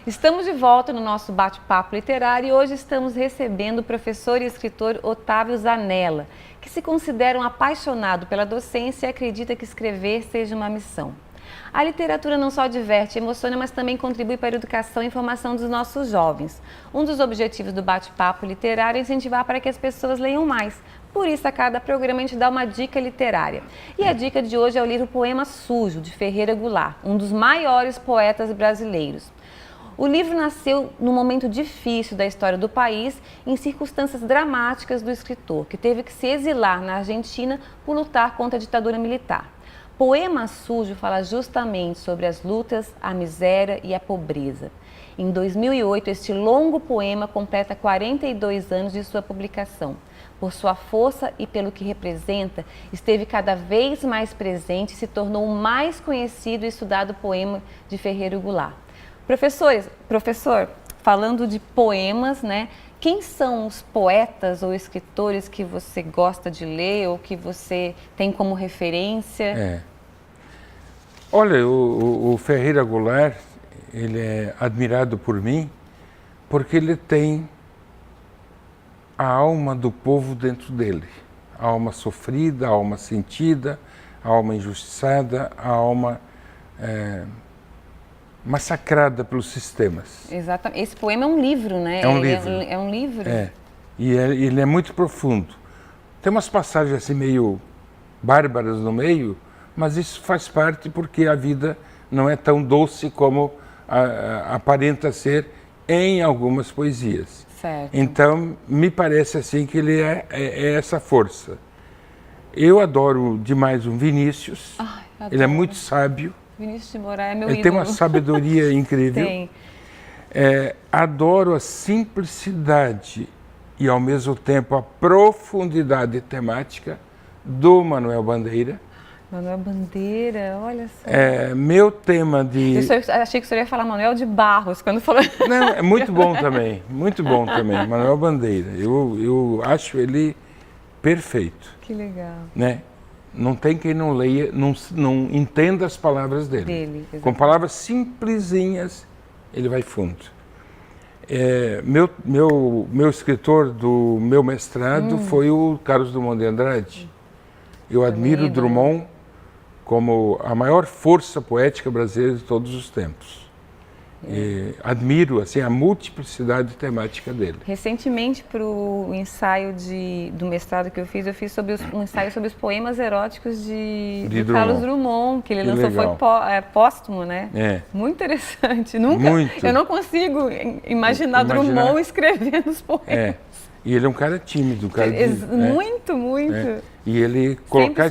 Estamos de volta no nosso bate-papo literário e hoje estamos recebendo o professor e escritor Otávio Zanella, que se considera um apaixonado pela docência e acredita que escrever seja uma missão. A literatura não só diverte e emociona, mas também contribui para a educação e formação dos nossos jovens. Um dos objetivos do bate-papo literário é incentivar para que as pessoas leiam mais. Por isso, a cada programa a gente dá uma dica literária. E a dica de hoje é o livro Poema Sujo, de Ferreira Goulart, um dos maiores poetas brasileiros. O livro nasceu num momento difícil da história do país, em circunstâncias dramáticas do escritor, que teve que se exilar na Argentina por lutar contra a ditadura militar. Poema Sujo fala justamente sobre as lutas, a miséria e a pobreza. Em 2008, este longo poema completa 42 anos de sua publicação. Por sua força e pelo que representa, esteve cada vez mais presente e se tornou o mais conhecido e estudado poema de Ferreira Goulart. Professor, falando de poemas, né? Quem são os poetas ou escritores que você gosta de ler ou que você tem como referência? Olha, o Ferreira Goulart, ele é admirado por mim porque ele tem a alma do povo dentro dele. A alma sofrida, a alma sentida, a alma injustiçada, a alma massacrada pelos sistemas. Exatamente. Esse poema é um livro, né? É um livro. É um livro. E ele é muito profundo. Tem umas passagens assim meio bárbaras no meio, mas isso faz parte porque a vida não é tão doce como aparenta ser em algumas poesias. Certo. Então, me parece assim que ele é essa força. Eu adoro demais o Vinícius. Ai, ele é muito sábio. Vinícius de Moraes é meu Ele ídolo. tem uma sabedoria incrível. Tem. Adoro a simplicidade e, ao mesmo tempo, a profundidade temática do Manuel Bandeira. Manuel Bandeira, olha só. Meu tema de... Eu achei que o senhor ia falar Manuel de Barros, quando falou... Não, é muito bom também, Manuel Bandeira. Eu acho ele perfeito. Que legal. Né? Não tem quem não leia, não entenda as palavras dele. Com palavras simplesinhas, ele vai fundo. Meu escritor do meu mestrado foi o Carlos Drummond de Andrade. Eu admiro o Drummond como a maior força poética brasileira de todos os tempos. Admiro assim, a multiplicidade temática dele. Recentemente, para o ensaio do mestrado que eu fiz sobre um ensaio sobre os poemas eróticos de Carlos Drummond, que ele lançou, legal. Foi póstumo, né? Muito interessante. Eu não consigo imaginar Drummond escrevendo os poemas. E ele é um cara tímido, um cara muito. E ele colocar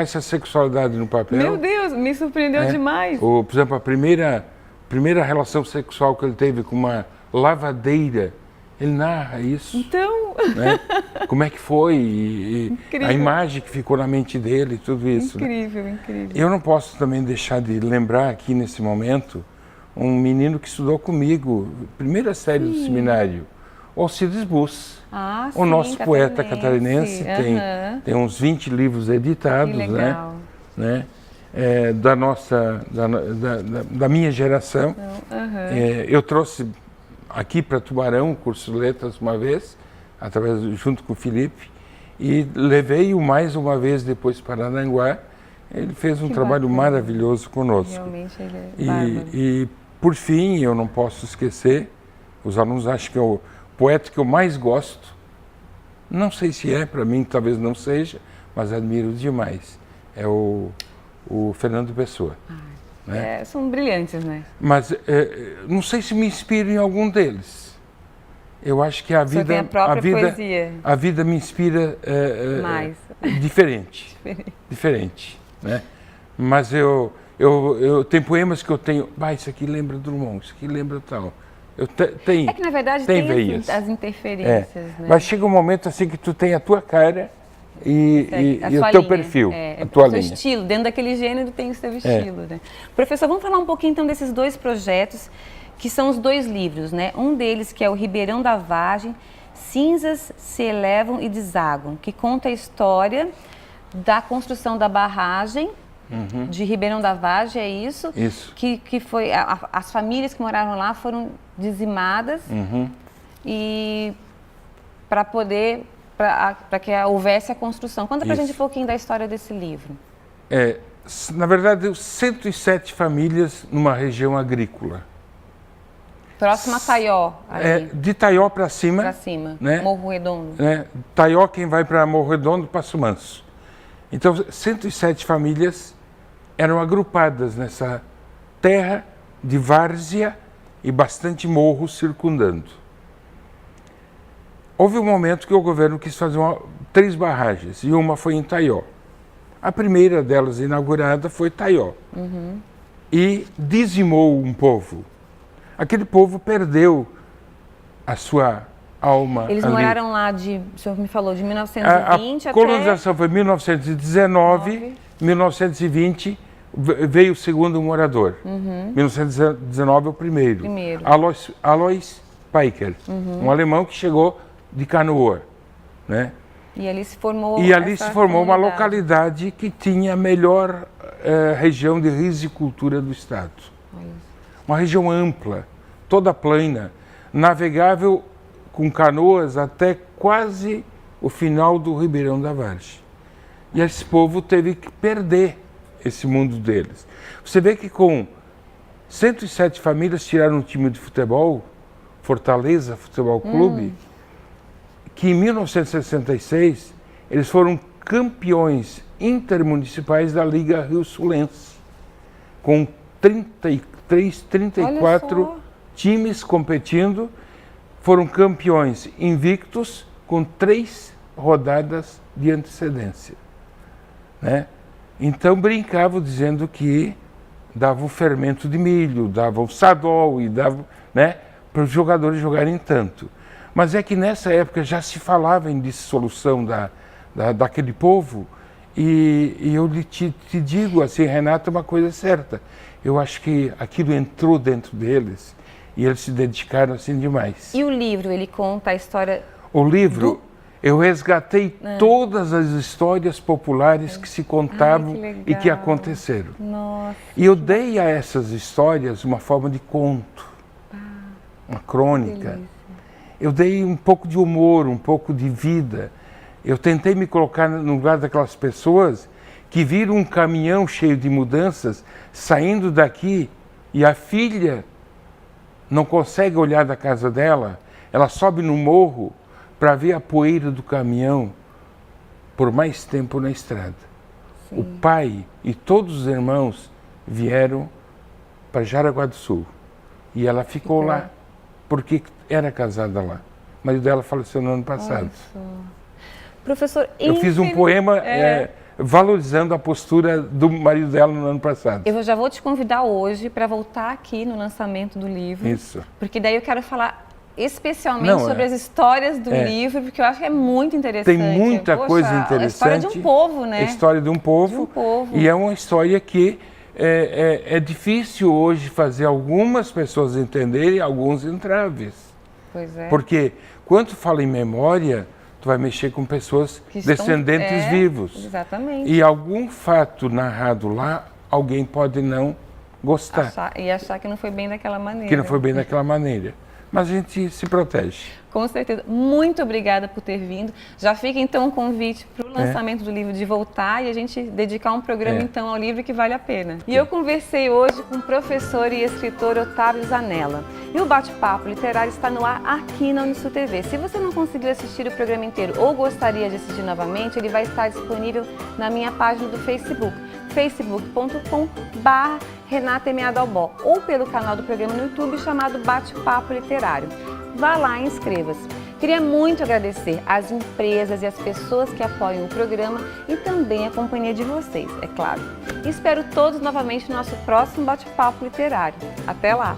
essa sexualidade no papel. Meu Deus, me surpreendeu demais. Por exemplo, a primeira relação sexual que ele teve com uma lavadeira, ele narra isso. Então... Né? Como é que foi, e a imagem que ficou na mente dele, tudo isso. Incrível. Eu não posso também deixar de lembrar aqui nesse momento um menino que estudou comigo, primeira série do seminário, Alcides Bus. O nosso poeta catarinense tem uns 20 livros editados, né? Da minha geração. Eu trouxe aqui para Tubarão o curso de letras uma vez, junto com o Felipe, e levei-o mais uma vez depois para Aranguá. Ele fez um trabalho maravilhoso conosco. Realmente ele é bárbaro. E por fim, eu não posso esquecer, os alunos acham que é o poeta que eu mais gosto, não sei se para mim talvez não seja, mas admiro demais, é o Fernando Pessoa. Né? São brilhantes, né? Mas não sei se me inspiro em algum deles. Eu acho que a vida me inspira mais. Diferente. Né? Mas eu tenho poemas que eu tenho, isso aqui lembra Drummond, isso aqui lembra tal. É que na verdade tem as interferências, né? Mas chega um momento assim que tu tem a tua cara e o teu perfil, a tua linha. O estilo, dentro daquele gênero tem o seu estilo, né? Professor, vamos falar um pouquinho então desses dois projetos, que são os dois livros, né? Um deles que é o Ribeirão da Vargem, Cinzas se elevam e desaguam, que conta a história da construção da barragem de Ribeirão da Vargem, é isso? Isso. Que foi, as famílias que moraram lá foram dizimadas e para que houvesse a construção. Conta pra gente um pouquinho da história desse livro. Na verdade, 107 famílias numa região agrícola. Próximo a Taió. De Taió para cima. Para cima, né? Morro Redondo. Taió, quem vai para Morro Redondo, Passo Manso. Então, 107 famílias eram agrupadas nessa terra de várzea e bastante morro circundando. Houve um momento que o governo quis fazer 3 barragens e uma foi em Taió. A primeira delas inaugurada foi Taió e dizimou um povo. Aquele povo perdeu a sua alma. Eles ali. moraram lá o senhor me falou, de 1920 a colonização foi em 1919, 1920 veio o segundo morador. 1919 o primeiro. Alois Peiker, um alemão que chegou de canoa, né? E ali se formou uma localidade que tinha a melhor região de risicultura do estado. Uma região ampla, toda plana, navegável com canoas até quase o final do Ribeirão da Vargem. E esse povo teve que perder esse mundo deles. Você vê que com 107 famílias tiraram um time de futebol, Fortaleza Futebol Clube, que em 1966 eles foram campeões intermunicipais da Liga Rio-Sulense, com 34 times competindo, foram campeões invictos com 3 rodadas de antecedência, né? Então brincavam dizendo que dava o fermento de milho, dava o sadol e dava, né, para os jogadores jogarem tanto. Mas é que nessa época já se falava em dissolução daquele povo e eu te digo assim, Renata, uma coisa certa. Eu acho que aquilo entrou dentro deles e eles se dedicaram assim demais. E o livro, ele conta a história... O livro, eu resgatei todas as histórias populares que se contavam e que aconteceram. Nossa. E eu dei a essas histórias uma forma de conto, uma crônica. Eu dei um pouco de humor, um pouco de vida. Eu tentei me colocar no lugar daquelas pessoas que viram um caminhão cheio de mudanças saindo daqui e a filha não consegue olhar da casa dela, ela sobe no morro para ver a poeira do caminhão por mais tempo na estrada. O pai e todos os irmãos vieram para Jaraguá do Sul e ela ficou lá porque era casada lá. O marido dela faleceu no ano passado. Professor, eu fiz um poema valorizando a postura do marido dela no ano passado. Eu já vou te convidar hoje para voltar aqui no lançamento do livro. Isso. Porque daí eu quero falar especialmente sobre as histórias do livro, porque eu acho que é muito interessante. Tem muita coisa interessante. A história de um povo, né? A história de um povo. E é uma história que é difícil hoje fazer algumas pessoas entenderem, alguns entraves. Pois é. Porque quando tu fala em memória, tu vai mexer com pessoas descendentes vivos. Exatamente. E algum fato narrado lá, alguém pode não gostar. Achar que não foi bem daquela maneira. Que não foi bem daquela maneira. Mas a gente se protege. Com certeza. Muito obrigada por ter vindo. Já fica então um convite para o lançamento do livro de voltar e a gente dedicar um programa então ao livro que vale a pena. E eu conversei hoje com o professor e escritor Otávio Zanella. E o Bate-Papo Literário está no ar aqui na Unisul TV. Se você não conseguiu assistir o programa inteiro ou gostaria de assistir novamente, ele vai estar disponível na minha página do Facebook, facebook.com/Renata Meadalbó, ou pelo canal do programa no YouTube chamado Bate-Papo Literário. Vá lá e inscreva-se. Queria muito agradecer às empresas e às pessoas que apoiam o programa e também a companhia de vocês, é claro. Espero todos novamente no nosso próximo Bate-Papo Literário. Até lá!